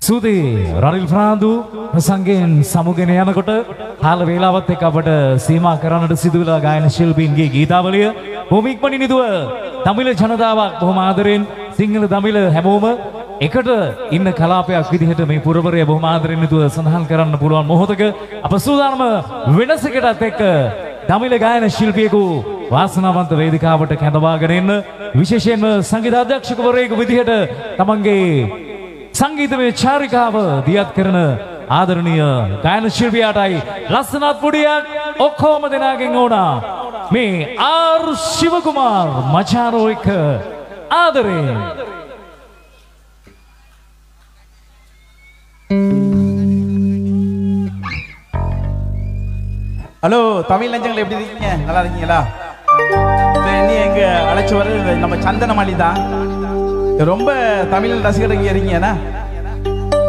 සුදී රනිල් ප්‍රනාන්දු ප්‍රසංගයෙන් සමුගෙන යනකොට කාල වේලාවත් එක්ක අපට සීමා කරන්නට සිදු වෙලා ගායන ශිල්පීන්ගේ ගීතාවලිය බොහොම ඉක්මනින් ඉදුව තමිළ ජනතාවක් බොහොම ආදරෙන් සිංහල තමිළ හැමෝම එකට ඉන්න කලාපයක් විදිහට මේ පුරවරය බොහොම ආදරෙන් ඉදුව සඳහන් කරන්න පුළුවන් මොහොතක අප සූදානම වෙනසකටත් එක්ක තමිළ ගායන ශිල්පියෙකු වාසනාවන්ත වේදිකාවට කැඳවාගෙන එන්න විශේෂයෙන්ම සංගීත අධ්‍යක්ෂකවරයෙකු විදිහට තමන්ගේ සංගීතමය චාරිකාව දියත් කරන ආදරණීය ගායන ශිල්පියාටයි ලස්සනත් පුඩියක් ඔක්කොම දෙනාගෙන් ඕනා මේ ආර් ශිවකුමාර් මචාරෝ එක්ක ආදරේ ஹலோ தமிழ் நெஞ்சங்கள் எப்படி இருக்கீங்க? நல்லா இருக்கீங்களா? நீ எங்க அழைச்சி வர நம்ம சந்தனமல்லி தான். ரொம்ப தமிழ் ரசிகர் இங்கே இருக்கீங்கண்ணா.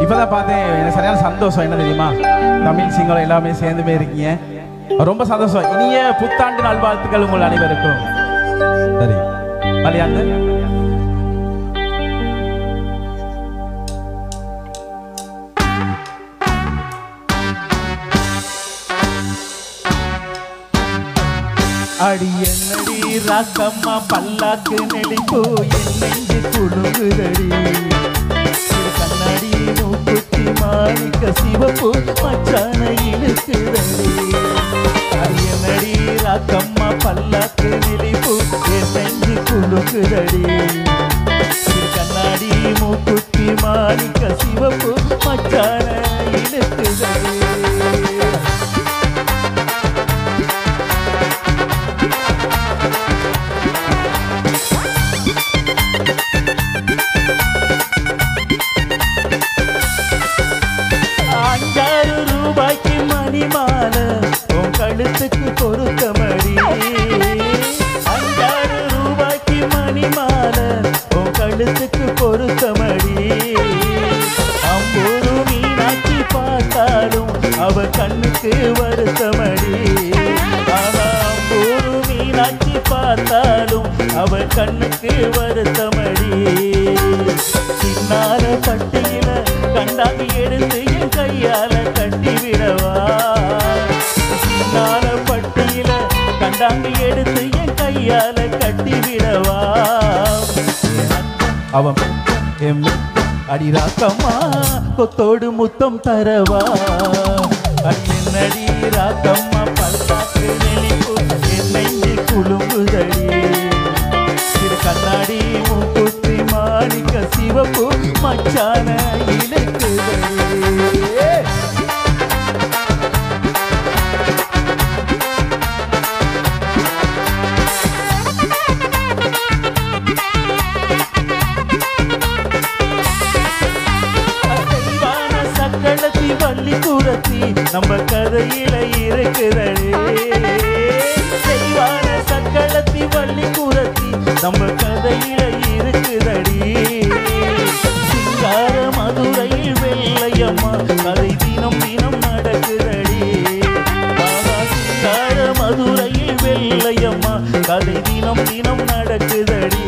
இப்போதான் பார்த்தேன், எனக்கு சரியான சந்தோஷம். என்ன தெரியுமா, தமிழ் சிங்களம் எல்லாமே சேர்ந்துமே இருக்கீங்க, ரொம்ப சந்தோஷம். இனிய புத்தாண்டு நல்வாழ்த்துக்கள் உங்கள் அனைவருக்கும். சரி மலையாண்டு அடி என்னடி ராக்கம்மா பல்லாக்கு நெளிப்போ என் நெஞ்சு குலுங்குதடி கண்ணாடி மூக்குத்தி மாணிக்க சிவப்பு மச்சான இழுக்குதடி அடி என்னடி ராக்கம்மா பல்லாக்கு நெளிப்போ என் நெஞ்சு குலுங்குதடி கண்ணாடி மூக்குத்தி மாணிக்க சிவப்பு மச்சான இழுக்குதடி கழுத்துக்கு பொருத்தமடி 5 ரூபாய்க்கு மணி மாலை உன் கழுத்துக்கு பொருத்தமடி அம்பூரு மீனாட்சி பார்த்தாலும் அவ கண்ணுக்கு வருத்தமடி அம்பூரு மீனாட்சி பார்த்தாலும் அவ கண்ணுக்கு வருத்தமடி சின்னார பட்டியில கண்டாங்கி எடுத்து என் கையால கட்டி விடவா பட்டியில கண்டாங்கி எடுத்து என் கையால கட்டி விடவா அவன் அடி ராக்கம்மா கொத்தோடு முத்தம் தரவா அடி என்னடி ராக்கம்மா பல்லாக்கு நெளிப்பு என் நெஞ்சு குலுங்குதடி கண்ணாடி மூக்குத்தி மாணிக்க சிவப்பு மச்சான இழுக்குதடி பள்ளி கூடத்தி நம்ம கதையில இருக்குதடி செய்வான சக்களத்தி பள்ளி கூடத்தி நம்ம கதையில இருக்குதடி சிங்கார மதுரையில் வெள்ளையம்மா கதை தினம் தினம் நடக்குதடி சிங்கார மதுரையில் வெள்ளையம்மா கதை தினம் தினம் நடக்குதடி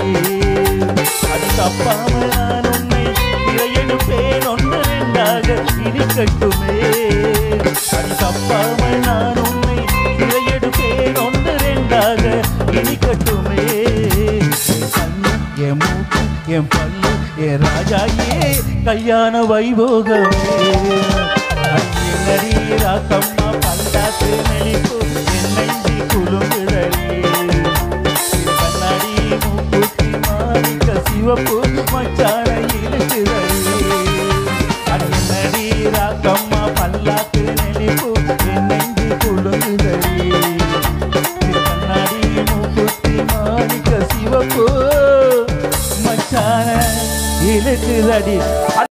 அது தப்பாம நான் உன்னை இறையெடுப்பேன் ஒன்று ரெண்டாக இனிக்கட்டுமே அது தப்பாமல் நான் உன்னை இறையெடுப்பேன் ஒன்று ரெண்டாக இனிக்கட்டுமே என் மூக்கு என் பல்லு என் ராஜாயே கல்யாண வைபோகமே என்னடி ராக்கம்மா பல்லாக்கு நெளிப்பு என் நெஞ்சி குலுங்குதடி கண்ணாடி மூக்குத்தி மாணிக்க சிவப்பு மச்சான இழுக்குதடி என்னடி ராக்கம்மா பல்லாக்கு நெளிப்பு என் நெஞ்சு குலுங்குதடி கண்ணாடி மூக்குத்தி மாணிக்க சிவப்பு மச்சான இழுக்குதடி